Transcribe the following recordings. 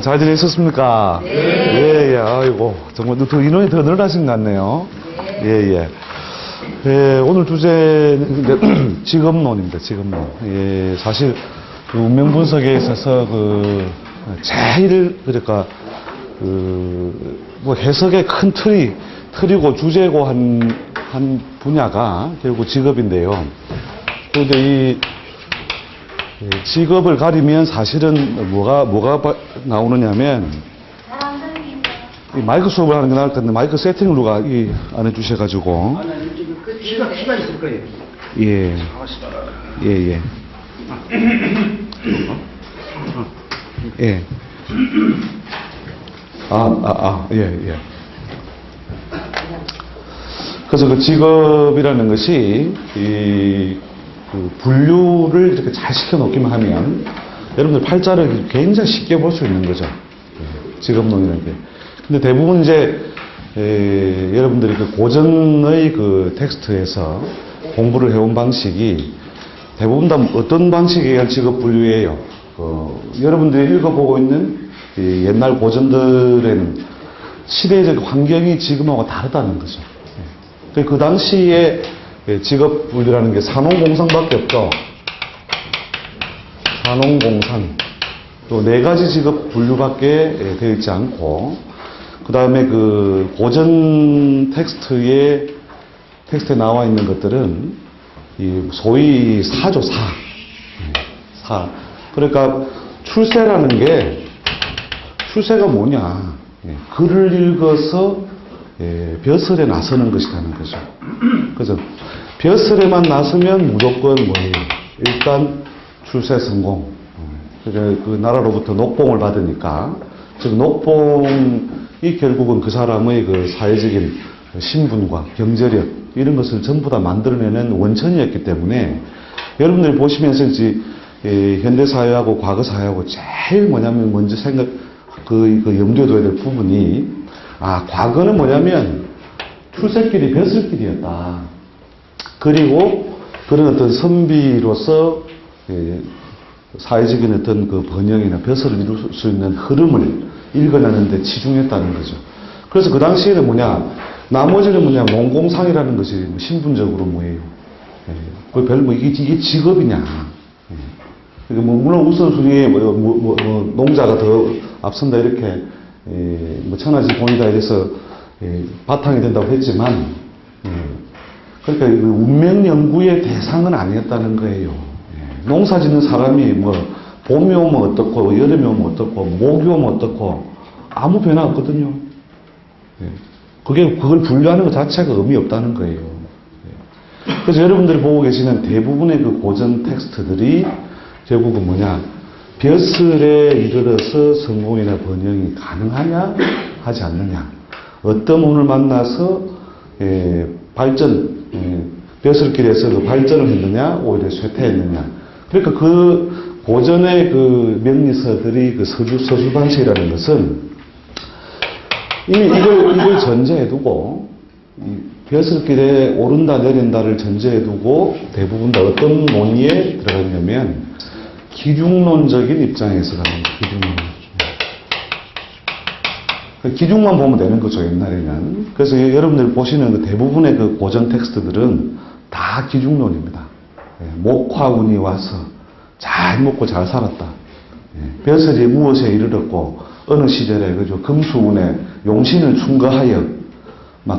잘 지내셨습니까? 네. 예, 예, 아이고, 정말 더 인원이 더 늘어나신 것 같네요. 예, 예. 예, 오늘 주제는 이제 직업론입니다, 직업론. 예, 사실, 그 운명 분석에 있어서 제일, 그러니까, 뭐 해석의 큰 틀이고 주제고 한 분야가 결국 직업인데요. 그런데 직업을 가리면 사실은 뭐가 나오느냐면, 이 마이크 수업을 하는 게 나을 텐데, 마이크 세팅을 누가 안 해주셔가지고. 키가 있을 거예요. 예. 예, 예. 예. 예, 예. 그래서 그 직업이라는 것이, 그 분류를 이렇게 잘 시켜놓기만 하면 여러분들 팔자를 굉장히 쉽게 볼 수 있는 거죠. 직업론이라는 게. 근데 대부분 이제 여러분들이 그 고전의 그 텍스트에서 공부를 해온 방식이 대부분 다 어떤 방식에 의한 직업 분류예요. 여러분들이 읽어보고 있는 옛날 고전들에는 시대적 환경이 지금하고 다르다는 거죠. 그 당시에 직업 분류라는 게 산업공상밖에 없죠. 산업공상. 또 4가지 직업 분류밖에 되어 있지 않고, 그 다음에 그 고전 텍스트에 나와 있는 것들은 소위 사죠, 사. 그러니까 출세라는 게, 출세가 뭐냐. 글을 읽어서 벼슬에 나서는 것이라는 거죠. 그래서 벼슬에만 나서면 무조건 뭐예요? 일단 출세 성공. 그 나라로부터 녹봉을 받으니까, 즉 녹봉이 결국은 그 사람의 그 사회적인 신분과 경제력 이런 것을 전부 다 만들어내는 원천이었기 때문에 여러분들이 보시면서 이제 현대 사회하고 과거 사회하고 제일 뭐냐면 먼저 그 염두에 둬야 될 부분이, 과거는 뭐냐면 출세길이 벼슬길이었다. 그리고 그런 어떤 선비로서 사회적인 어떤 그 번영이나 벼슬을 이룰 수 있는 흐름을 읽어내는데 치중했다는 거죠. 그래서 그 당시에는 나머지는 농공상이라는 것이 신분적으로 뭐예요. 이게 직업이냐. 그러니까 물론 우선순위에 농자가 더 앞선다 이렇게 천하지 본이다 이래서 바탕이 된다고 했지만, 그러니까 운명 연구의 대상은 아니었다는 거예요. 농사 짓는 사람이 봄이 오면 어떻고 여름이 오면 어떻고 목이 오면 어떻고 아무 변화 없거든요. 그걸 분류하는 것 자체가 의미 없다는 거예요. 그래서 여러분들이 보고 계시는 대부분의 그 고전 텍스트들이 결국은 벼슬에 이르러서 성공이나 번영이 가능하냐 하지 않느냐, 어떤 운을 만나서 벼슬길에서 그 발전을 했느냐 오히려 쇠퇴했느냐. 그러니까 그 고전의 그 명리서들이 그 서술 방식이라는 것은 이미 이걸 전제해 두고, 벼슬길에 오른다 내린다를 전제해 두고 대부분 다 어떤 논의에 들어갔냐면 기중론적인 입장에서 가는 기중만 보면 되는 거죠, 옛날에는. 그래서 여러분들이 보시는 그 대부분의 그 고전 텍스트들은 다 기중론입니다. 목화운이 와서 잘 먹고 잘 살았다. 벼슬이 무엇에 이르렀고 어느 시절에 금수운에 용신을 충거하여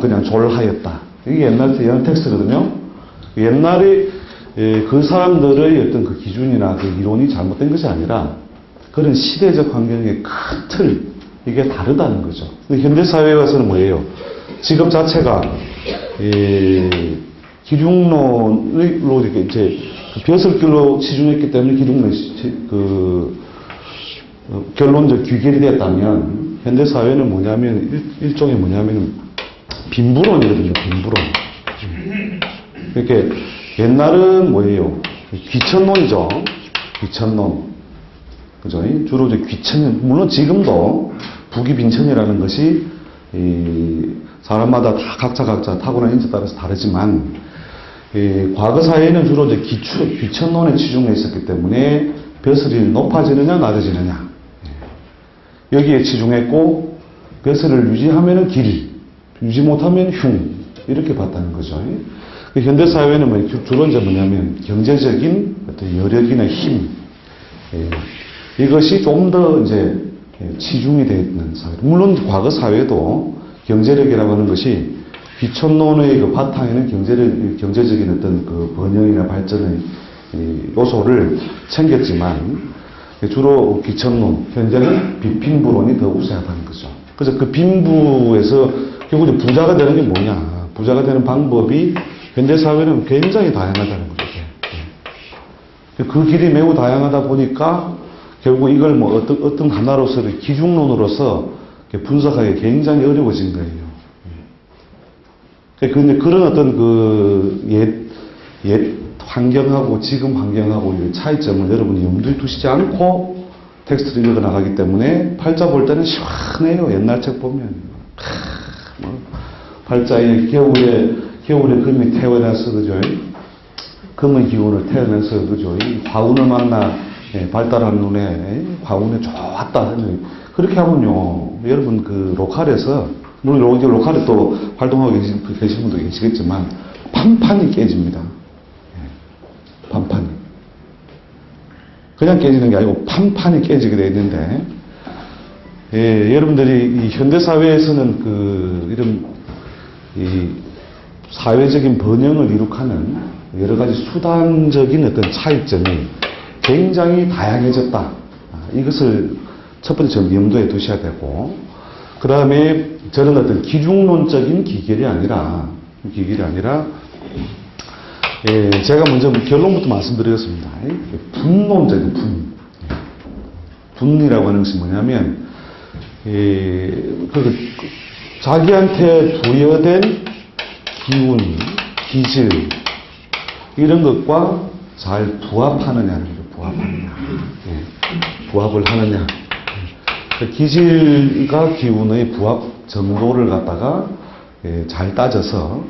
그냥 졸하였다. 이게 옛날 텍스트거든요. 옛날에 그 사람들의 어떤 그 기준이나 그 이론이 잘못된 것이 아니라 그런 시대적 환경의 큰 틀, 이게 다르다는 거죠. 근데 현대 사회에 와서는 뭐예요? 직업 자체가 기중론으로 이렇게 이제 벼슬길로 치중했기 때문에 기중론 결론적 귀결이 되었다면, 현대 사회는 일종의 빈부론이거든요, 빈부론. 이렇게 옛날은 뭐예요? 귀천론이죠. 귀천론. 그죠? 주로 이제 귀천, 물론 지금도 부귀빈천이라는 것이 사람마다 다 각자 타고난 인지에 따라서 다르지만, 과거 사회에는 주로 이제 귀천론에 치중해 있었기 때문에 벼슬이 높아지느냐 낮아지느냐. 여기에 치중했고 벼슬을 유지하면은 길, 유지 못하면 흉 이렇게 봤다는 거죠. 현대 사회는 뭐 주로 이제 뭐냐면 경제적인 어떤 여력이나 힘 이것이 좀 더 이제 치중이 되어 있는 사회. 물론 과거 사회도 경제력이라고 하는 것이 비천론의 그 바탕에는 경제적인 어떤 그 번영이나 발전의 요소를 챙겼지만 주로 비천론, 현재는 비貧부론이 더 우세하다는 거죠. 그래서 그 빈부에서 결국 이제 부자가 되는 게 뭐냐? 부자가 되는 방법이 현대 사회는 굉장히 다양하다는 거죠. 그 길이 매우 다양하다 보니까 결국 이걸 뭐 어떤 하나로서 기준론으로서 분석하기 굉장히 어려워진 거예요. 그런 어떤 옛 환경하고 지금 환경하고 차이점을 여러분이 염두에 두시지 않고 텍스트를 읽어 나가기 때문에 팔자 볼 때는 시원해요. 옛날 책 보면. 팔자에 겨울에 금이 태어나서 그죠? 금의 기운을 태어나서 그죠? 화운을 만나 발달한 눈에 화운에 좋았다. 그렇게 하면요. 여러분 그 로컬에서 물론 이제 로컬에 또 활동하고 계신 분도 계시겠지만 판판이 깨집니다. 판판이. 그냥 깨지는 게 아니고 판판이 깨지게 되어 있는데 여러분들이 이 현대사회에서는 이런 이 사회적인 번영을 이룩하는 여러 가지 수단적인 어떤 차이점이 굉장히 다양해졌다. 이것을 첫 번째 점 염두에 두셔야 되고, 그 다음에 저는 어떤 기중론적인 기결이 아니라, 제가 먼저 결론부터 말씀드리겠습니다. 분론적인 분이라고 하는 것이 뭐냐면, 자기한테 부여된 기운, 기질, 이런 것과 잘 부합하느냐는 거죠. 부합을 하느냐. 기질과 기운의 부합 정도를 갖다가 잘 따져서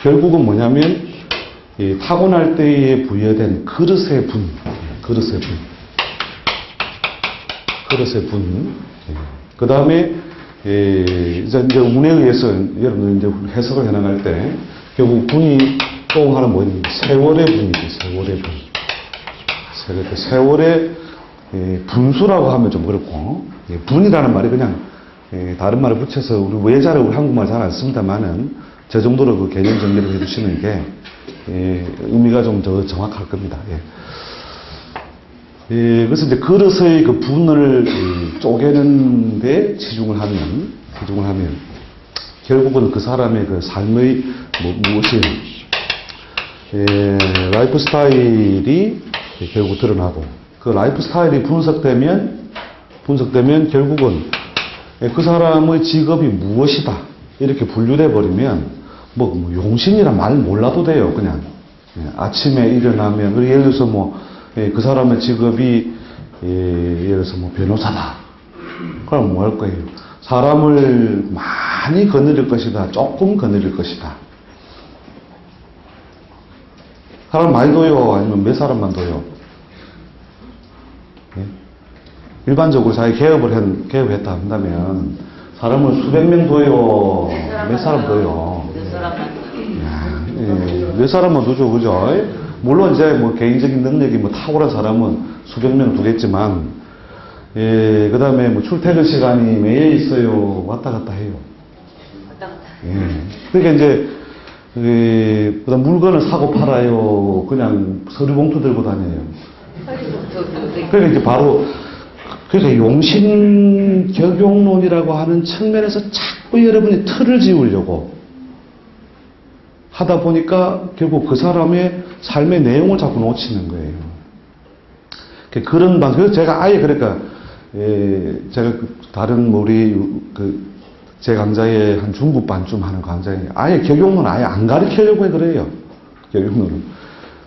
결국은 뭐냐면 타고날 때에 부여된 그릇의 분. 그 다음에 이제 운에 의해서 여러분 이제 해석을 해나갈 때 결국 분이 또 하나 뭐니 세월의 분이죠. 세월의 분수라고 하면 좀 그렇고 분이라는 말이 그냥 다른 말을 붙여서 우리 외자를 우리 한국말 잘 안 씁니다만은 저 정도로 그 개념 정리를 해주시는 게 의미가 좀 더 정확할 겁니다. 그래서 이제 그릇의 그 분을 쪼개는데 치중을 하면 결국은 그 사람의 그 삶의 무엇이 라이프 스타일이 결국 드러나고 그 라이프 스타일이 분석되면 결국은 그 사람의 직업이 무엇이다 이렇게 분류돼 버리면 뭐 용신이란 말 몰라도 돼요. 그냥 아침에 일어나면 예를 들어서 그 사람의 직업이 예를 들어서 변호사다. 그럼 뭐 할 거예요? 사람을 많이 거느릴 것이다. 조금 거느릴 것이다. 사람 많이 둬요? 아니면 몇 사람만 둬요? 일반적으로 자기 개업했다 한다면 사람을 수백 명 둬요? 몇 사람 둬요? 몇 사람만 두죠, 그죠? 물론 이제 개인적인 능력이 탁월한 사람은 수백 명 두겠지만, 그 다음에 출퇴근 시간이 매일 있어요? 왔다 갔다 해요? 왔다 갔다. 그러니까 이제, 그다음 물건을 사고 팔아요? 그냥 서류 봉투 들고 다녀요? 그러니까 이제 바로, 그래서 용신 격용론이라고 하는 측면에서 자꾸 여러분이 틀을 지우려고 하다 보니까 결국 그 사람의 삶의 내용을 자꾸 놓치는 거예요. 그런 방식, 제가 아예 그러니까, 제가 다른 제 강좌에 한 중급반쯤 하는 강좌에 아예 격용론 아예 안 가르치려고 그래요. 격용론은.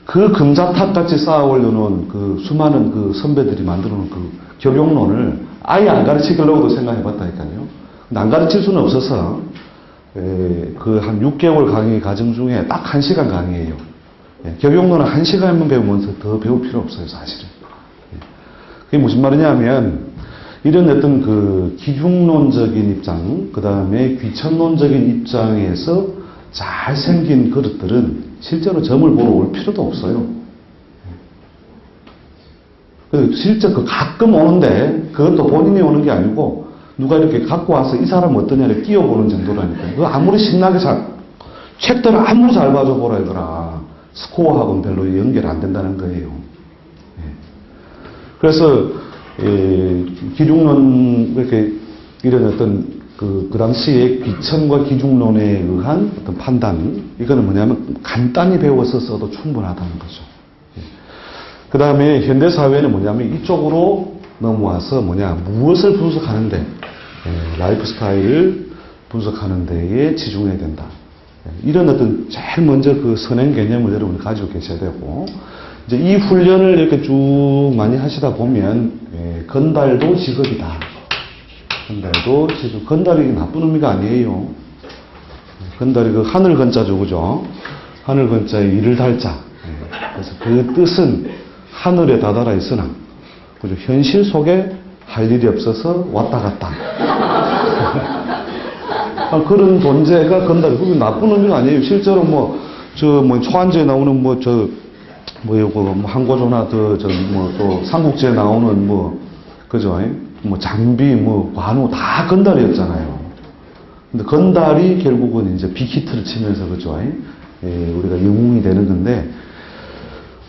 그 금자탑 같이 쌓아 올려놓은 그 수많은 그 선배들이 만들어 놓은 그 격용론을 아예 안 가르치려고도 생각해 봤다니까요. 근데 안 가르칠 수는 없어서, 그 한 6개월 강의 과정 중에 딱 1시간 강의예요. 격용론은 1시간만 배우면서 더 배울 필요 없어요, 사실은. 그게 무슨 말이냐면, 이런 어떤 그 기중론적인 입장, 그 다음에 귀천론적인 입장에서 잘생긴 그릇들은 실제로 점을 보러 올 필요도 없어요. 실제 그 가끔 오는데 그것도 본인이 오는 게 아니고 누가 이렇게 갖고 와서 이 사람 어떠냐를 끼워보는 정도라니까요. 그거 아무리 신나게 책들을 아무리 잘 봐줘보라 이거라. 스코어하고는 별로 연결 안 된다는 거예요. 그래서 기중론 이렇게 이런 어떤 그 당시에 귀천과 기중론에 의한 어떤 판단, 이거는 뭐냐면 간단히 배워서 써도 충분하다는 거죠. 그 다음에 현대사회는 뭐냐면 이쪽으로 넘어와서 무엇을 분석하는데, 라이프 스타일을 분석하는 데에 치중해야 된다. 이런 어떤 제일 먼저 그 선행 개념을 여러분이 가지고 계셔야 되고, 이제 이 훈련을 이렇게 쭉 많이 하시다 보면, 건달도 직업이다. 건달도 직업. 건달이 나쁜 의미가 아니에요. 건달이 그 하늘 건자죠, 그죠? 하늘 건자에 이를 달자. 그래서 그 뜻은 하늘에 다다라 있으나, 그죠? 현실 속에 할 일이 없어서 왔다 갔다. 그런 존재가 건달이. 그게 나쁜 의미가 아니에요. 실제로 초한지에 나오는 항고조나 또 삼국지에 나오는 그죠? 장비, 관우 다 건달이었잖아요. 근데 건달이 결국은 이제 빅히트를 치면서 그죠? 우리가 영웅이 되는 건데,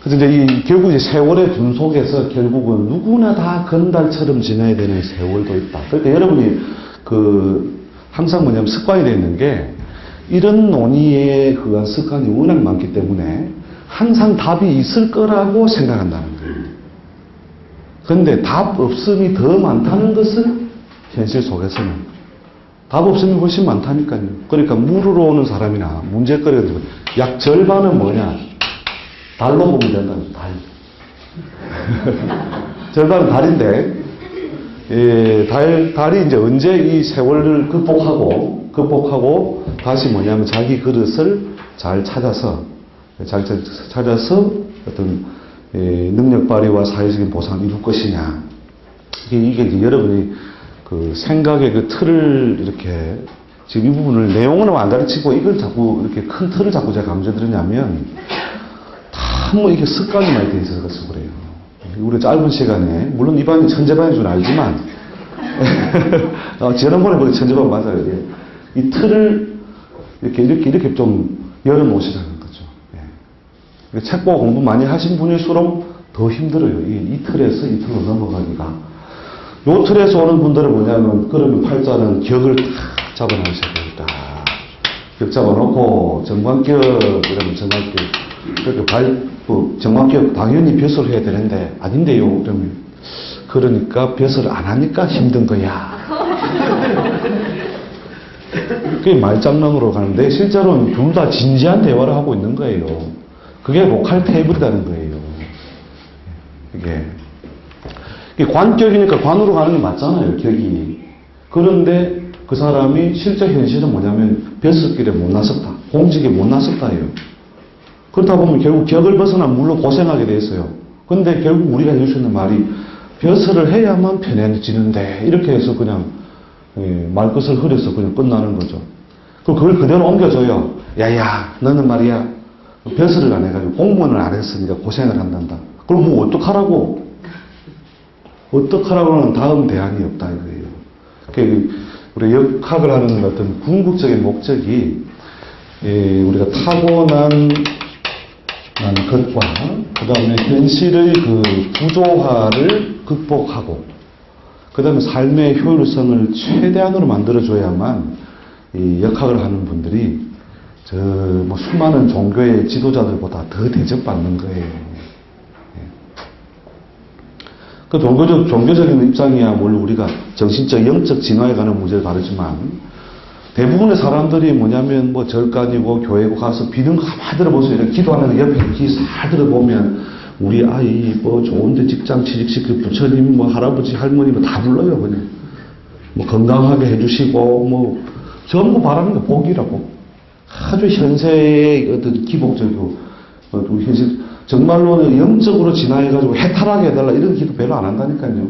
그래서 이제 결국 이제 세월의 분 속에서 결국은 누구나 다 건달처럼 지내야 되는 세월도 있다. 그러니까 여러분이 항상 습관이 되어 있는 게, 이런 논의에 의한 습관이 워낙 많기 때문에 항상 답이 있을 거라고 생각한다는 거예요. 그런데 답 없음이 더 많다는 것은 현실 속에서는 답 없음이 훨씬 많다니까요. 그러니까 물으러 오는 사람이나 문제거리가 약 절반은 뭐냐? 달로 보면 된다는 거죠. 달. 절반은 달인데, 달이 이제 언제 이 세월을 극복하고 다시 자기 그릇을 잘 찾아서 어떤 능력 발휘와 사회적인 보상을 이룰 것이냐. 이게 이제 여러분이 그 생각의 그 틀을 이렇게 지금 이 부분을 내용은 안 가르치고 이걸 자꾸 이렇게 큰 틀을 자꾸 제가 강조드리냐면 다 이게 습관이 많이 돼 있어서 그래요. 우리 짧은 시간에 물론 이 반이 천재반인 줄 알지만 지난번에 천재반 맞아요. 이 틀을 이렇게 좀 열어놓으시라는 거죠. 책 보고 공부 많이 하신 분일수록 더 힘들어요. 이 틀에서 이 틀로 넘어가기가. 요 틀에서 오는 분들은 뭐냐면, 그러면 팔자는 격을 탁 잡아놓으셔야 됩니다. 격 잡아놓고, 정관격, 그러면 정관격. 정관격 당연히 벼슬 해야 되는데, 아닌데요. 그러니까 벼슬을 안 하니까 힘든 거야. 그게 말장난으로 가는데, 실제로는 둘 다 진지한 대화를 하고 있는 거예요. 그게 로컬 테이블이라는 거예요. 이게 관격이니까 관으로 가는 게 맞잖아요, 격이. 그런데 그 사람이 실제 현실은 뭐냐면 벼슬길에 못 나섰다. 공직에 못 나섰다예요. 그렇다 보면 결국 격을 벗어나면 물론 고생하게 돼 있어요. 근데 결국 우리가 해줄 수 있는 말이 벼슬을 해야만 편해지는데, 이렇게 해서 그냥 말끝을 흐려서 그냥 끝나는 거죠. 그걸 그대로 옮겨줘요. 야야, 너는 말이야. 벼슬을 안 해가지고 공무원을 안 했으니까 고생을 한단다. 그럼 어떡하라고? 어떡하라고는 다음 대안이 없다 이거예요. 우리 역학을 하는 어떤 궁극적인 목적이 우리가 타고난 것과 그 다음에 현실의 그 구조화를 극복하고 그 다음에 삶의 효율성을 최대한으로 만들어줘야만 이 역학을 하는 분들이 수많은 종교의 지도자들보다 더 대접받는 거예요. 그 종교적인 입장이야, 물론 우리가 정신적, 영적 진화에 관한 문제를 다루지만, 대부분의 사람들이 뭐냐면, 절간이고, 교회고 가서 비는 거 가만히 들어보세요. 이렇게 기도하는 옆에 잘 들어보면, 우리 아이, 좋은데 직장 취직시킬 부처님, 할아버지, 할머니, 다 불러요, 그냥. 건강하게 해주시고, 전부 바라는 게 복이라고. 아주 현세의 어떤 기복적이고, 현실, 정말로는 영적으로 진화해가지고 해탈하게 해달라 이런 기도 별로 안 한다니까요.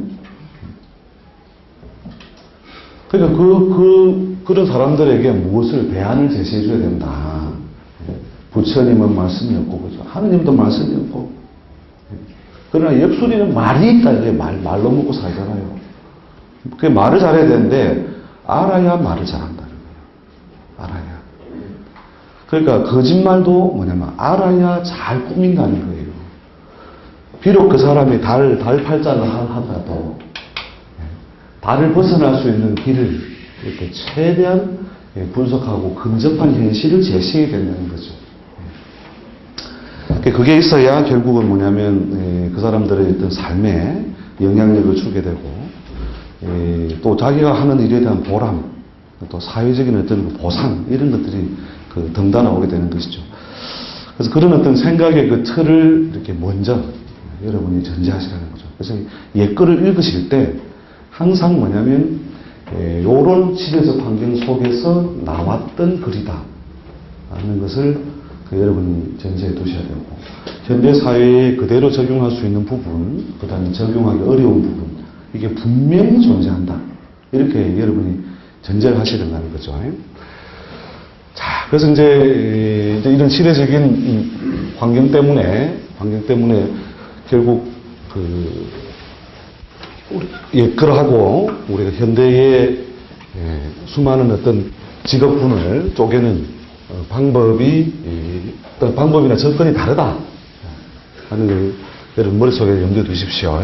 그러니까 그런 사람들에게 무엇을 대안을 제시해 줘야 된다. 부처님은 말씀이 없고, 그죠? 하느님도 말씀이 없고. 그러나 옆수리는 말이 있다. 이게 말로 먹고 살잖아요. 그 말을 잘해야 되는데, 알아야 말을 잘한다는 거예요. 알아야. 그러니까 거짓말도 뭐냐면, 알아야 잘 꾸민다는 거예요. 비록 그 사람이 달 팔자를 하더라도, 달을 벗어날 수 있는 길을 이렇게 최대한 분석하고 근접한 현실을 제시해야 된다는 거죠. 그게 있어야 결국은 뭐냐면 그 사람들의 어떤 삶에 영향력을 주게 되고 또 자기가 하는 일에 대한 보람, 또 사회적인 어떤 보상 이런 것들이 덩달아 오게 되는 것이죠. 그래서 그런 어떤 생각의 그 틀을 이렇게 먼저 여러분이 전제하시라는 거죠. 그래서 옛글을 읽으실 때 항상 뭐냐면 요런 시대적 환경 속에서 나왔던 글이다 하는 것을 여러분이 전제해 두셔야 되고, 현대 사회에 그대로 적용할 수 있는 부분, 그 다음에 적용하기 어려운 부분, 이게 분명히 존재한다. 이렇게 여러분이 전제를 하셔야 된다는 거죠. 자, 그래서 이제 이런 시대적인 환경 때문에 결국 그러하고 우리가 현대의 수많은 어떤 직업군을 쪼개는 방법이나 접근이 다르다 하는 걸 여러분 머릿속에 염두에 두십시오.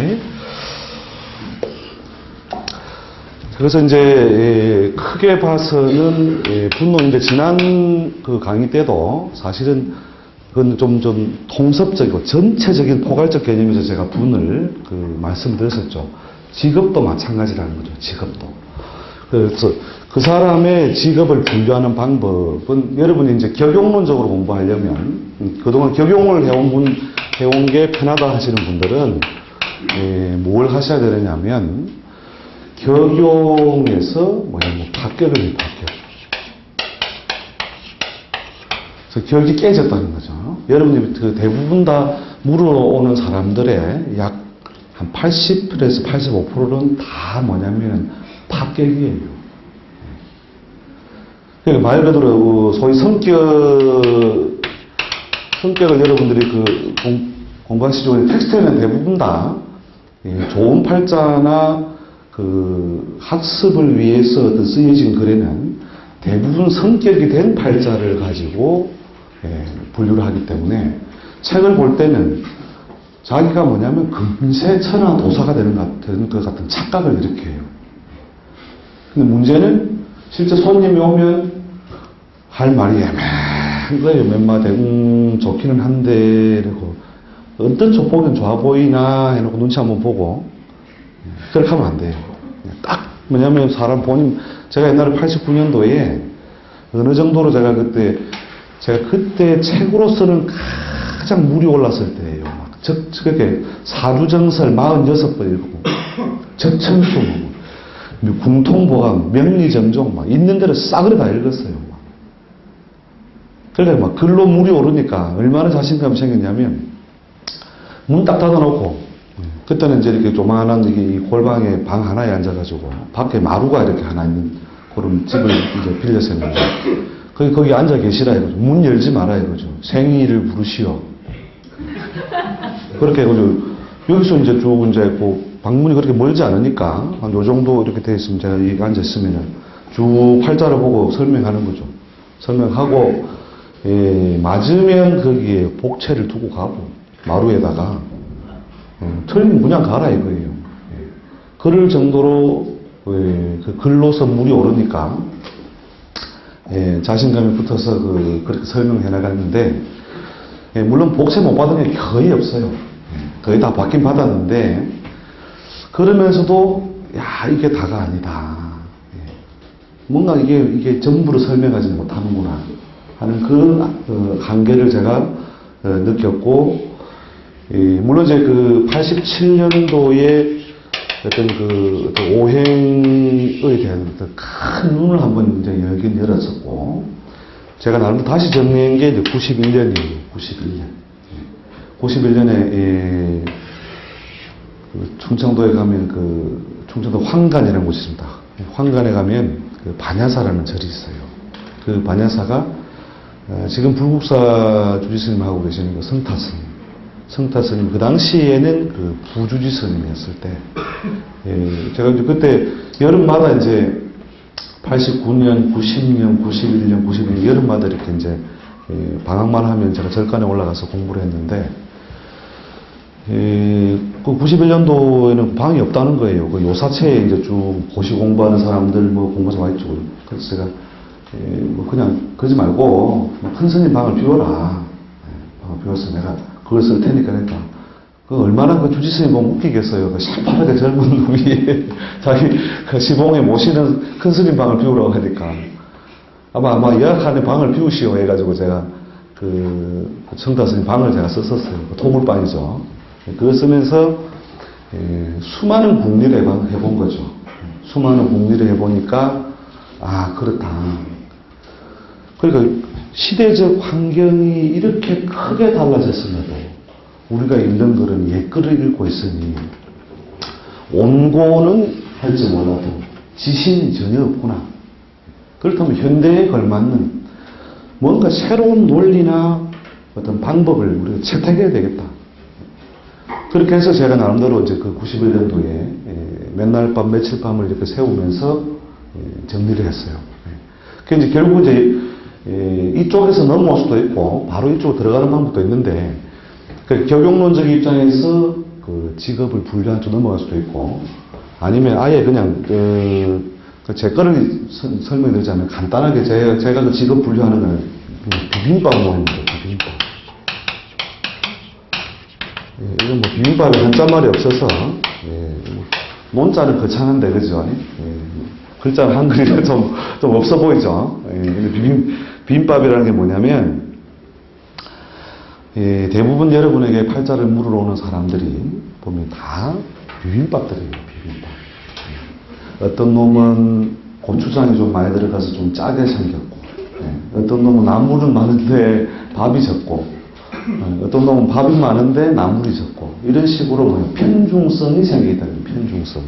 그래서 이제 크게 봐서는 분노인데 지난 그 강의 때도 사실은 그건 좀 통섭적이고 전체적인 포괄적 개념에서 제가 분을 말씀드렸었죠. 직업도 마찬가지라는 거죠. 직업도. 그래서 그 사람의 직업을 분류하는 방법은 여러분이 이제 격용론적으로 공부하려면 그동안 격용을 해온 게 편하다 하시는 분들은 뭘 하셔야 되느냐면 격용에서 합격을 해요. 합격. 그래서 격이 깨졌다는 거죠. 여러분이 대부분 다 물어오는 사람들의 약 한 80%에서 85%는 다 뭐냐면 합격이에요. 그러니까 말 그대로 소위 성격을 여러분들이 공부하시죠. 텍스트에는 대부분 다 좋은 팔자나 학습을 위해서 어떤 쓰여진 글에는 대부분 성격이 된 팔자를 가지고 분류를 하기 때문에 책을 볼 때는 자기가 뭐냐면 금세 천하도사가 되는 것 같은 착각을 일으켜요. 근데 문제는 실제 손님이 오면 할 말이 애매한 거예요. 몇 마디 좋기는 한데 이러고 어떤 쪽 보면 좋아 보이나 해놓고 눈치 한번 보고 그렇게 하면 안 돼요. 딱 뭐냐면 사람 본인, 제가 옛날에 89년도에 어느 정도로 제가 그때 책으로서는 가장 물이 올랐을 때예요. 그렇게 사주정설 46번 읽고 적천수 궁통보감 명리정종 있는 대로 싸그리 다 읽었어요. 그러니까 글로 물이 오르니까 얼마나 자신감이 생겼냐면 문 딱 닫아놓고 그때는 이제 이렇게 조만한 이 골방에 방 하나에 앉아가지고 밖에 마루가 이렇게 하나 있는 그런 집을 이제 빌렸었는데 거기 앉아 계시라 이거죠. 문 열지 마라 이거죠. 생이를 부르시오. 그렇게 해가지고 여기서 이제 쭉 이제 방문이 그렇게 멀지 않으니까 한 요 정도 이렇게 돼 있으면 제가 여기 앉아 있으면은 쭉 팔자를 보고 설명하는 거죠. 설명하고 맞으면 거기에 복채를 두고 가고 마루에다가 틀리면 그냥 가라 이거예요. 그럴 정도로 그 글로서 물이 오르니까 자신감이 붙어서 그렇게 설명해 나갔는데 물론 복채 못 받은 게 거의 없어요. 거의 다 받긴 받았는데 그러면서도 야 이게 다가 아니다. 뭔가 이게 전부를 설명하지 못하는구나 하는 그런 한계를 제가 느꼈고 물론 이제 87년도에 어떤 오행에 대한 큰 눈을 한번 이제 열긴 열었었고 제가 나름 다시 정리한 게 이제 91년이에요. 91년에 충청도에 가면 충청도 황간이라는 곳이 있습니다. 황간에 가면 그 반야사라는 절이 있어요. 그 반야사가 지금 불국사 주지스님하고 계시는 그 성타스님. 성타스님 그 당시에는 그 부주지스님이었을 때, 제가 이제 그때 여름마다 이제 89년, 90년, 91년, 92년 여름마다 이렇게 이제 방학만 하면 제가 절간에 올라가서 공부를 했는데, 그 91년도에는 방이 없다는 거예요. 그 요사체에 이제 쭉 고시 공부하는 사람들 뭐 공부해서 와 있죠. 그래서 제가 뭐 그냥 그러지 말고 큰 스님 방을 비워라. 방을 비워서 내가 그걸 쓸 테니까 그러니까 그 얼마나 그 주지스님 보면 웃기겠어요. 그 시퍼렇게 젊은 놈이 자기 그 시봉에 모시는 큰 스님 방을 비우라고 하니까 아마 예약하는 방을 비우시오 해가지고 제가 그 성타스님 방을 제가 썼었어요. 그 토물방이죠. 그거 쓰면서 수많은 국리를 해본 거죠. 수많은 국리를 해보니까 아 그렇다. 그러니까 시대적 환경이 이렇게 크게 달라졌음에도 우리가 읽는 글은 옛글을 읽고 있으니 온고는 할지 몰라도 지신이 전혀 없구나. 그렇다면 현대에 걸맞는 뭔가 새로운 논리나 어떤 방법을 우리가 채택해야 되겠다. 그렇게 해서 제가 나름대로 이제 그 91년도에 맨날 밤 며칠 밤을 이렇게 세우면서 정리를 했어요. 그 이제 결국 이제 이쪽에서 넘어올 수도 있고 바로 이쪽으로 들어가는 방법도 있는데 그 경영론적 입장에서 그 직업을 분류한 쪽 넘어갈 수도 있고 아니면 아예 그냥 제 거를 설명드리자면 간단하게 제가 그 직업 분류하는 거는 비빔밥 모임입니다. 비빔밥. 이건 뭐 비빔밥에 한자말이 없어서 논자는 거창한데 그죠? 글자는 한글이라 좀 없어 보이죠? 비빔밥이라는 게 뭐냐면 대부분 여러분에게 팔자를 물으러 오는 사람들이 보면 다 비빔밥들이에요. 비빔밥. 어떤 놈은 고추장이 좀 많이 들어가서 좀 짜게 생겼고 어떤 놈은 나물은 많은데 밥이 적고 어떤 놈은 밥이 많은데 나물이 적고 이런 식으로 뭐 편중성이 생기다는 편중성.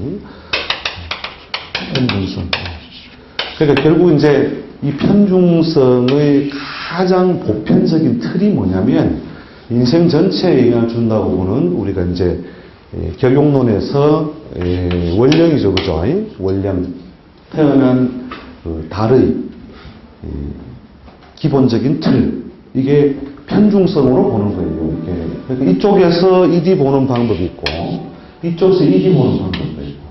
그러니까 결국 이제 이 편중성의 가장 보편적인 틀이 뭐냐면 인생 전체에 영향을 준다고 보는 우리가 이제 격용론에서 원령이죠, 그죠? 원령 태어난 그 달의 기본적인 틀 이게 편중성으로 보는 거예요. 이게. 그러니까 이쪽에서 이디 보는 방법이 있고 이쪽에서 이디 보는 방법이 있고.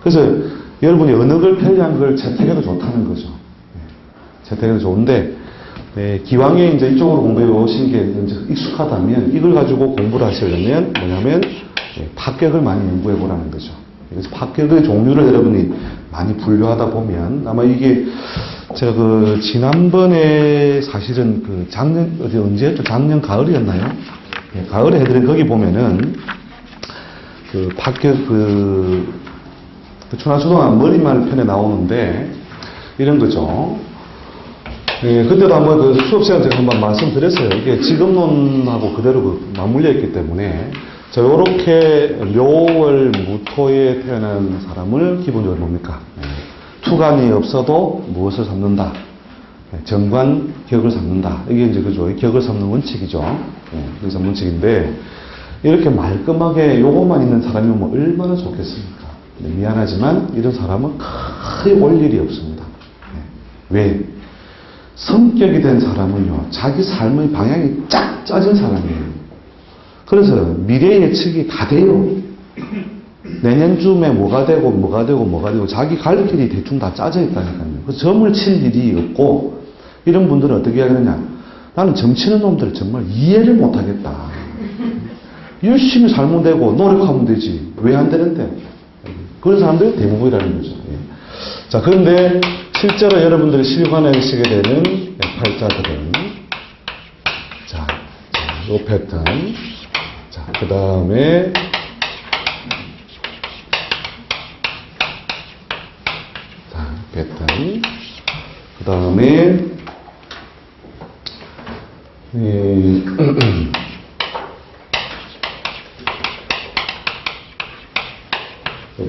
그래서 여러분이 어느 걸 편리한 걸 채택해도 좋다는 거죠. 채택해도 좋은데 기왕에 이제 이쪽으로 공부해 오신 게 이제 익숙하다면 이걸 가지고 공부를 하시려면 뭐냐면 파격을 많이 연구해 보라는 거죠. 그래서 파격의 종류를 여러분이 많이 분류하다 보면 아마 이게 제가 그 지난번에 사실은 그 작년 언제였죠? 작년 가을이었나요? 가을에 해드린 거기 보면은 그 파격 그 천하수동한 머리말 편에 나오는데 이런 거죠. 그때도 한번 그 수업 시간 제가 한번 말씀드렸어요. 이게 직업론하고 그대로 그 맞물려 있기 때문에 자 요렇게 묘월 무토에 태어난 사람을 기본적으로 뭡니까? 투간이 없어도 무엇을 삼는다? 정관, 격을 삼는다. 이게 이제 그죠? 격을 삼는 원칙이죠. 그래서 원칙인데 이렇게 말끔하게 요것만 있는 사람이면 얼마나 좋겠습니까? 미안하지만 이런 사람은 크게 올 일이 없습니다. 왜? 성격이 된 사람은요, 자기 삶의 방향이 쫙 짜진 사람이에요. 그래서 미래 예측이 다 돼요. 내년쯤에 뭐가 되고 자기 갈 길이 대충 다 짜져 있다니까요. 그 점을 칠 일이 없고 이런 분들은 어떻게 하느냐? 나는 점치는 놈들 정말 이해를 못하겠다. 열심히 살면 되고 노력하면 되지. 왜 안 되는데? 그런 사람들이 대부분이라는 거죠. 자, 그런데 실제로 여러분들이 실관하시게 되는 팔자들은 자, 요 패턴. 자, 그 다음에 자, 패턴. 그 다음에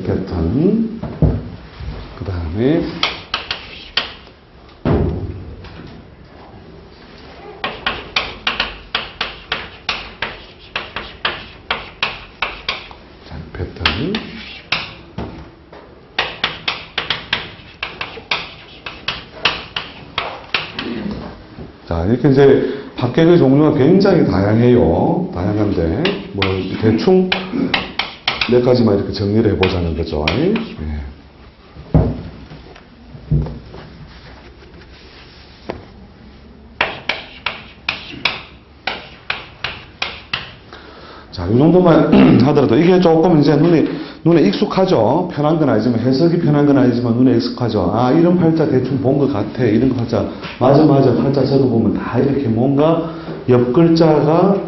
패턴. 다음에 자, 패턴. 자, 이렇게 이제 박격의 종류가 굉장히 다양해요. 다양한데, 뭐, 대충 몇 가지만 이렇게 정리를 해보자는 거죠. 예. 자, 이 정도만 하더라도 이게 조금 이제 눈에 익숙하죠. 편한 건 아니지만, 해석이 편한 건 아니지만 눈에 익숙하죠. 아, 이런 팔자 대충 본 것 같아. 이런 팔자. 맞아. 팔자 적어보면 다 이렇게 뭔가 옆 글자가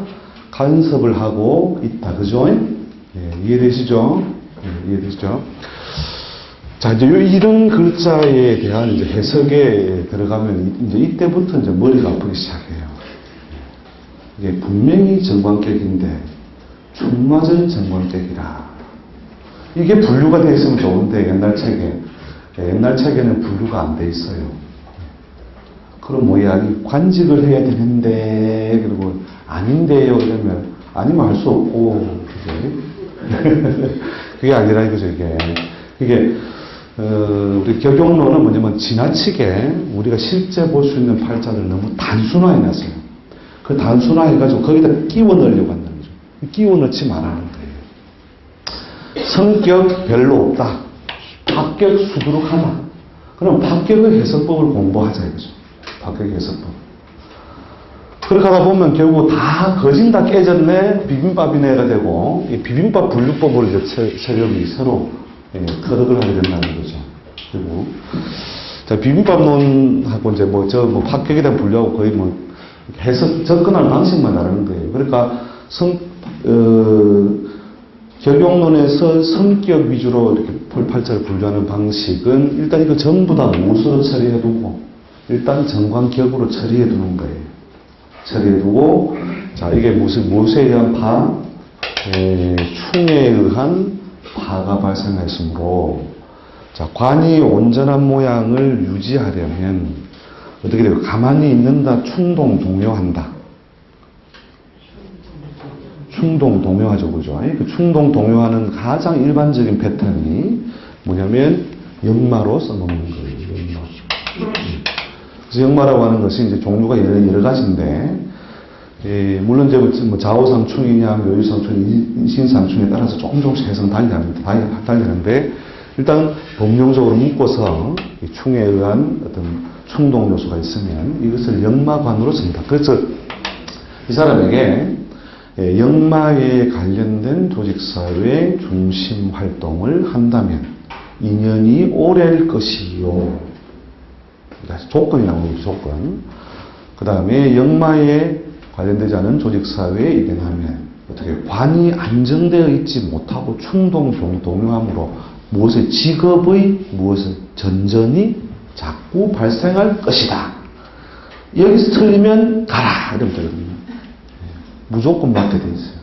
간섭을 하고 있다. 그죠? 예, 이해되시죠? 예, 이해되시죠? 자, 이제 이런 글자에 대한 이제 해석에 들어가면 이제 이때부터 이제 머리가 아프기 시작해요. 이게 분명히 정관격인데, 충맞은 정관격이라. 이게 분류가 되어 있으면 좋은데, 옛날 책에. 옛날 책에는 분류가 안 돼 있어요. 그럼 뭐야, 이 관직을 해야 되는데, 그리고 아닌데요, 이러면, 아니면 할 수 없고, 그게. 그게 아니라 이거죠, 이게. 이게, 우리 격용론은 뭐냐면, 지나치게 우리가 실제 볼 수 있는 팔자를 너무 단순화해 놨어요. 그 단순화해가지고 거기다 끼워 넣으려고 한다는 거죠. 끼워 넣지 말라는 거예요. 성격 별로 없다. 합격 수두룩하다. 그럼 합격의 해석법을 공부하자 이거죠. 합격의 해석법. 그렇게 하다 보면 결국 다 거진다 깨졌네, 비빔밥이네가 되고, 이 비빔밥 분류법으로 이제 체력이 새로 터득을 하게 된다는 거죠. 그리고, 자, 비빔밥론하고 이제 합격에 대한 분류하고 거의 해석, 접근하는 방식만 다른 거예요. 그러니까, 격용론에서 성격 위주로 이렇게 팔자를 분류하는 방식은 일단 이거 전부 다 무엇으로 처리해두고, 일단 정관격으로 처리해두는 거예요. 처리해두고, 자, 이게 무엇에 의한 파? 충에 의한 파가 발생했으므로, 자, 관이 온전한 모양을 유지하려면, 어떻게 돼요? 가만히 있는다, 충동, 동요한다. 충동, 동요하죠, 그죠? 그 충동, 동요하는 가장 일반적인 패턴이 뭐냐면, 역마로 써먹는 거예요, 역마. 그래서 역마라고 하는 것이 이제 종류가 여러 가지인데, 물론 이제 좌우상충이냐, 묘유상충, 인신상충에 따라서 조금씩 해석 달리는데, 일단 법령적으로 묶어서 이 충에 의한 어떤 충동 요소가 있으면 이것을 역마관으로 쓴다. 그래서 이 사람에게 역마에 관련된 조직사회 중심 활동을 한다면 인연이 오래일 것이요. 다시 조건이 나오는 조건. 그 다음에 역마에 관련되지 않은 조직사회에 입행하면 어떻게 관이 안정되어 있지 못하고 충동, 동요함으로 무엇의 직업의 무엇의 전전이 자꾸 발생할 것이다. 여기서 틀리면 가라 이러면 되거든요. 무조건 맞게 돼 있어요.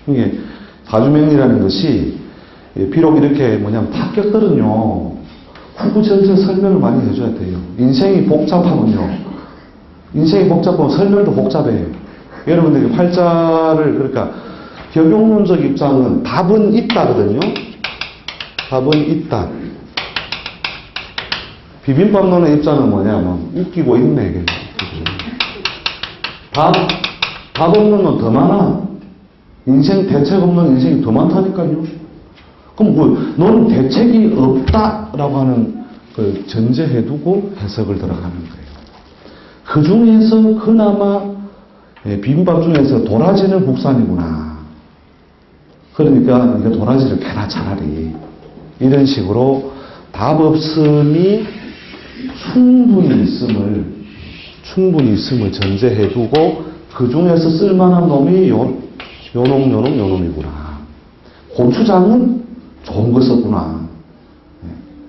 이게 사주명리라는 것이 비록 이렇게 합격들은요 후구절절 설명을 많이 해줘야 돼요. 인생이 복잡하면요. 인생이 복잡하면 설명도 복잡해요. 여러분들 팔자를 그러니까 격용론적 입장은 답은 있다거든요. 답은 있다. 비빔밥론의 입장은 뭐냐면 웃기고 있네 이게. 답 없는 건 더 많아. 인생 대책 없는 인생이 더 많다니까요. 그럼 너는 대책이 없다라고 하는 그 전제해두고 해석을 들어가는 거예요. 그 중에서 그나마 비빔밥 중에서 도라지는 국산이구나. 그러니까 이거 도라지를 캐라 차라리. 이런 식으로 답 없음이 충분히 있음을 전제해두고 그 중에서 쓸만한 놈이 요놈이구나. 고추장은 좋은 거 썼구나.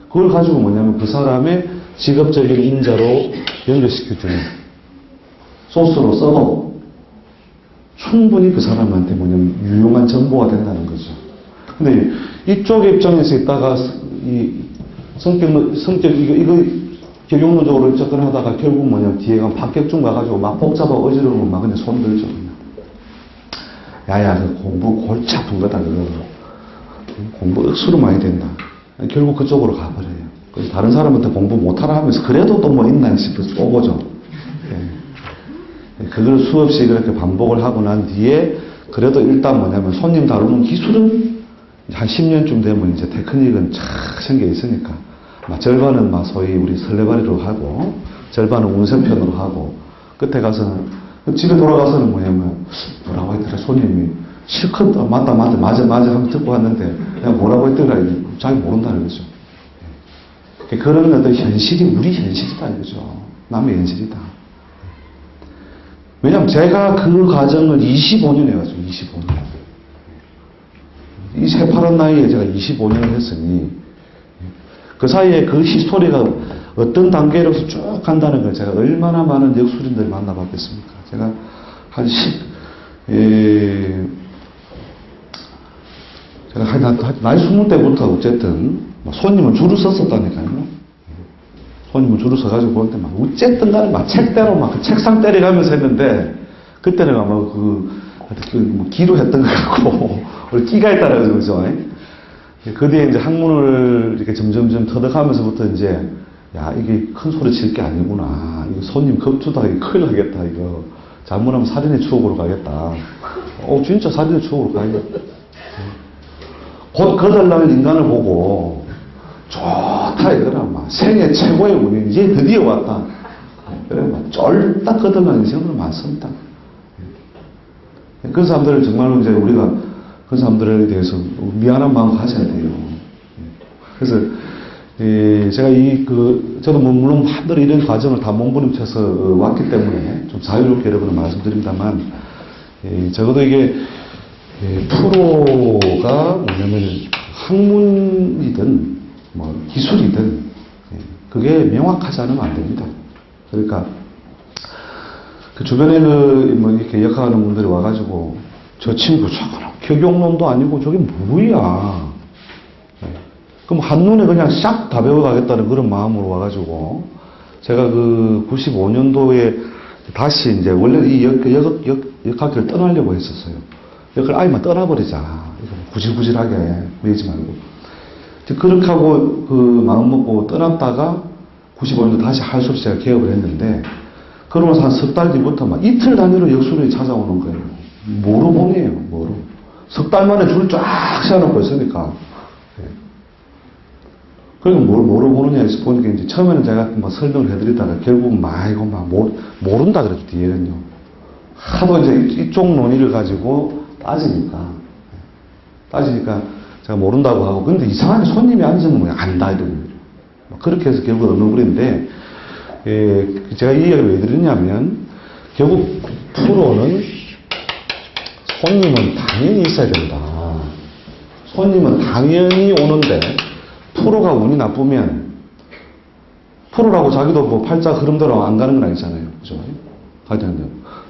그걸 가지고 뭐냐면 그 사람의 직업적인 인자로 연결시켜주는 소스로 써도 충분히 그 사람한테 유용한 정보가 된다는 거죠. 근데 이쪽의 입장에서 있다가 이 성격 이거 적용론적으로 접근하다가 결국 뭐냐면 뒤에 가면 박격중 가가지고 막 복잡하고 어지러우면 막 그냥 손 들죠. 그냥. 야야, 그 공부 골치 아픈 거다, 그거. 공부 억수로 많이 된다. 결국 그쪽으로 가버려요. 그래서 다른 사람한테 공부 못하라 하면서 그래도 또 뭐 있나 싶어서 오고죠. 예. 그걸 수없이 그렇게 반복을 하고 난 뒤에 그래도 일단 뭐냐면 손님 다루는 기술은 한 10년쯤 되면 이제 테크닉은 착 생겨 있으니까 막 절반은 막 소위 우리 설레발이로 하고 절반은 운세편으로 하고 끝에 가서는 집에 돌아가서는 뭐라고 했더라 손님이 실컷 맞다 하면 듣고 왔는데 내가 뭐라고 했더라 자기 모른다는 거죠. 그런 어떤 현실이 우리 현실이다 이거죠. 남의 현실이다. 왜냐면 제가 그 과정을 25년 해가지고 25년 이 새파란 나이에 제가 25년을 했으니 그 사이에 그 히스토리가 어떤 단계로서 쭉 간다는 걸 제가 얼마나 많은 역술인들을 만나봤겠습니까? 제가 한 제가 나이 20대부터 어쨌든 손님은 줄을 섰었다니까요. 손님은 줄을 서가지고 볼 때 막 어쨌든 간에 막 책대로 막 그 책상 때려가면서 했는데 그때는 아마 뭐 기로 했던 것 같고 끼가 있다는 거죠. 그 뒤에 이제 학문을 이렇게 점점점 터득하면서부터 이제 야 이게 큰 소리 칠 게 아니구나. 이거 손님 겁주다 이거 큰일 나겠다. 이거 잘못하면 살인의 추억으로 가겠다. 진짜 살인의 추억으로 가겠다. 곧 거달라는 인간을 보고 좋다 이거라 막 생애 최고의 운이 이제 드디어 왔다. 그래 막 쫄딱 거달라는 경우는 많습니다. 그런 사람들을 정말로 이제 우리가 그런 사람들에 대해서 미안한 마음 가져야 돼요. 그래서 제가 저도 물론 한들 이런 과정을 다 몸부림쳐서 왔기 때문에 좀 자유롭게 여러분을 말씀드립니다만 적어도 이게 프로가 뭐냐면 학문이든 뭐 기술이든 그게 명확하지 않으면 안 됩니다. 그러니까 그 주변에 뭐 이렇게 역할하는 분들이 와가지고 저 친구 저거는 격용론도 아니고 저게 뭐야? 그럼 한눈에 그냥 싹 다 배워가겠다는 그런 마음으로 와가지고 제가 그 95년도에 다시 이제 원래 이 역학기를 떠나려고 했었어요. 역을 아예만 떠나버리자. 구질구질하게 매지 말고. 그렇게 하고 그 마음 먹고 떠났다가 95년도 다시 할 수 없이 제가 개업을 했는데 그러면서 한 석 달 뒤부터 막 이틀 단위로 역술이 찾아오는 거예요. 뭐로 보내요, 뭐로. 석 달 만에 줄 쫙 세워놓고 있으니까. 그리고 뭐로 보느냐 해서 보니까 이제 처음에는 제가 뭐 설명을 해드리다가 결국 이거 모른다 그랬죠, 뒤에는요. 하도 이제 이쪽 논의를 가지고 따지니까 제가 모른다고 하고 근데 이상하게 손님이 앉으면 그냥 안다 이러는 거예요. 그렇게 해서 결국 얻는 거리인데 제가 이 이야기를 왜 드리냐면 결국 프로는 손님은 당연히 있어야 된다. 손님은 당연히 오는데 프로가 운이 나쁘면 프로라고 자기도 뭐 팔자 흐름대로 안 가는 건 아니잖아요. 그죠?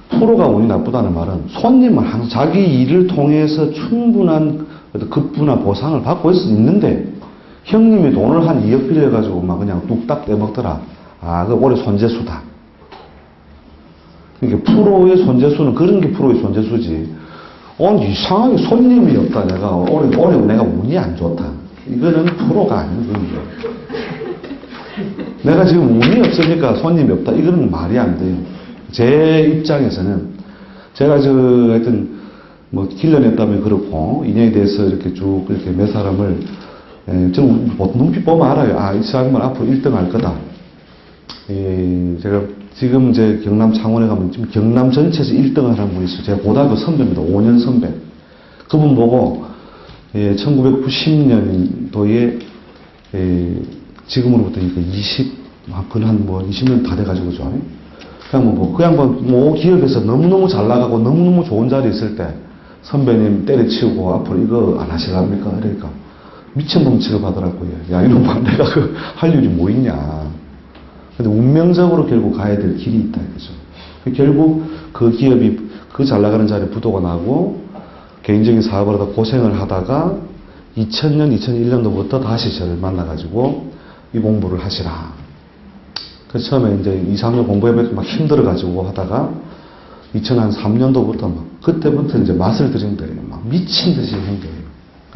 프로가 운이 나쁘다는 말은 손님은 항상 자기 일을 통해서 충분한 급부나 보상을 받고 있는데 형님이 돈을 한 2억 빌려가지고 막 그냥 뚝딱 떼먹더라. 그 올해 손재수다. 그러니까 프로의 손재수는 그런 게 프로의 손재수지. 이상하게 손님이 없다. 올해 내가 운이 안 좋다. 이거는 프로가 아닌 거예요. 내가 지금 운이 없으니까 손님이 없다. 이거는 말이 안 돼요. 제 입장에서는 제가 하여튼 뭐 길러냈다면 그렇고 인연에 대해서 이렇게 쭉 이렇게 몇 사람을 저는 눈빛 보면 알아요. 이 사람은 앞으로 1등 할 거다. 제가 지금 이제 경남 창원에 가면 지금 경남 전체에서 1등을 하는 분이 있어요. 제가 고등학교 선배입니다. 5년 선배. 그분 보고 1990년도에 지금으로부터 20년 다 돼가지고죠. 그 양반 기업에서 너무너무 잘 나가고 너무너무 좋은 자리에 있을 때 선배님 때려치우고 앞으로 이거 안 하실랍니까? 그러니까 미친놈 취급하더라고요. 야 이놈아 내가 할 일이 뭐 있냐. 근데 운명적으로 결국 가야 될 길이 있다 이거죠. 결국 그 기업이 그 잘 나가는 자리에 부도가 나고 개인적인 사업을 하다 고생을 하다가 2000년, 2001년도부터 다시 저를 만나가지고 이 공부를 하시라. 그래서 처음에 이제 2, 3년 공부해보니까 막 힘들어가지고 하다가 2003년도부터 막 그때부터 이제 맛을 들인 거예요. 막 미친 듯이 한 거예요.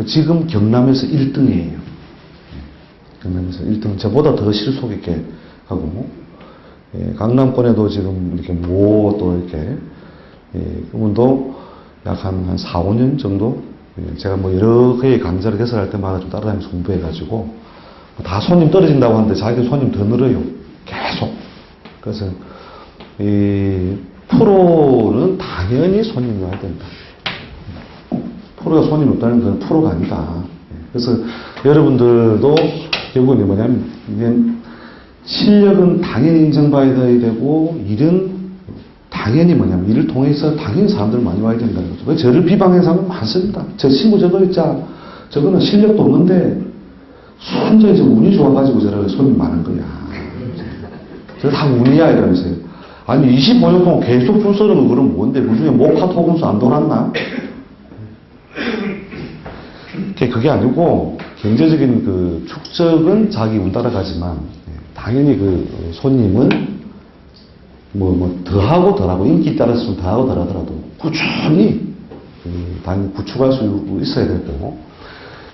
지금 경남에서 1등이에요. 경남에서 1등. 저보다 더 실속 있게 하고, 강남권에도 지금 이렇게 또 이렇게, 그분도 약 한 4, 5년 정도, 제가 뭐 여러 개의 강좌를 개설할 때마다 좀 따라다니면서 공부해가지고, 다 손님 떨어진다고 하는데 자기 손님 더 늘어요. 계속. 그래서, 이 프로는 당연히 손님이 와야 된다. 프로가 손님 없다는 건 프로가 아니다. 그래서 여러분들도 결국은 뭐냐면, 실력은 당연히 인정받아야 되고, 일은 당연히 뭐냐면, 일을 통해서 당연히 사람들 많이 와야 된다는 거죠. 왜 저를 비방하는 사람은 많습니다. 저 친구 저거 있자. 저거는 실력도 없는데, 순전히 저 운이 좋아가지고 저렇게 손님 많은 거야. 저 다 운이야, 이러면서요. 아니, 25년 동안 계속 줄 서는 거 그럼 뭔데? 그 중에 모카 토금수 안 돌았나? 그게 아니고, 경제적인 그 축적은 자기 운 따라가지만, 당연히 그 손님은 더하고 덜하고, 인기 따라서 좀 더하고 덜하더라도, 꾸준히, 당연히 구축할 수 있어야 될 거고,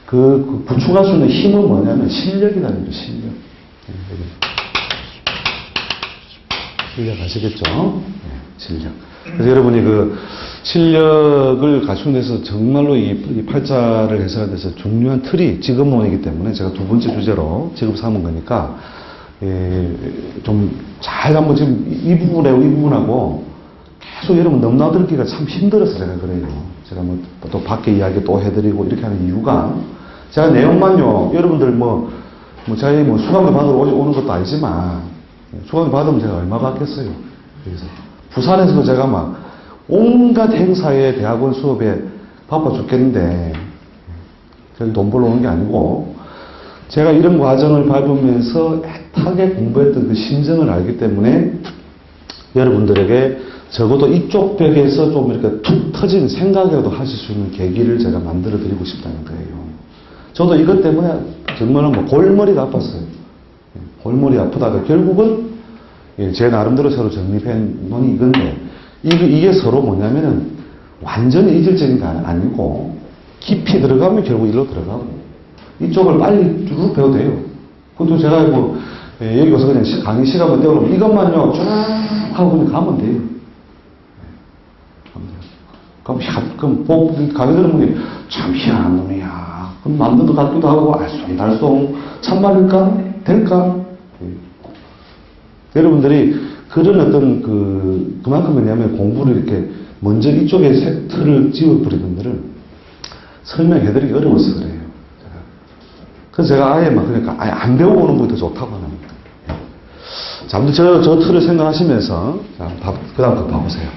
그 구축할 수 있는 힘은 뭐냐면 실력이라는 거죠, 실력. 실력 아시겠죠? 네, 실력. 그래서 여러분이 그 실력을 갖추는 데서 정말로 이 팔자를 해석하는 데서 중요한 틀이 직업론이기 때문에 제가 두 번째 주제로 직업 삼은 거니까, 좀 잘 한번 지금 이 부분하고 계속 여러분 넘나들기가 참 힘들어서 제가 그래요. 제가 뭐 또 밖에 이야기 또 해드리고 이렇게 하는 이유가 제가 내용만요, 여러분들 저희 수강료 받으러 오는 것도 아니지만, 수강료 받으면 제가 얼마 받겠어요. 그래서 부산에서도 제가 막 온갖 행사에 대학원 수업에 바빠 죽겠는데, 저기 돈 벌러 오는 게 아니고, 제가 이런 과정을 밟으면서 애타게 공부했던 그 심정을 알기 때문에 여러분들에게 적어도 이쪽 벽에서 좀 이렇게 툭 터진 생각이라도 하실 수 있는 계기를 제가 만들어 드리고 싶다는 거예요. 저도 이것 때문에 정말 골머리가 아팠어요. 골머리 아프다가 결국은 제 나름대로 서로 정립해 놓은 이건데, 이게 서로 뭐냐면은 완전히 이질적인 게 아니고 깊이 들어가면 결국 일로 들어가고, 이쪽을 빨리 쭉 배워도 돼요. 그것도 제가 여기 와서 그냥 강의 시간만 떼어놓으면 이것만요 쭉 하고 그냥 가면 돼요. 그럼 강의 들은 분이 참 희한한 놈이야. 그럼 만든 것 같기도 하고, 알쏭달쏭 참말일까? 될까? 여러분들이 그런 어떤 그만큼 뭐냐면 공부를 이렇게 먼저 이쪽에 틀을 지어버리는 분들은 설명해드리기 어려워서 그래요. 그래서 제가 아예 안 배우고 오는 분이 더 좋다고 합니다. 자, 아무튼 저 틀을 생각하시면서, 자, 그 다음 거 봐보세요.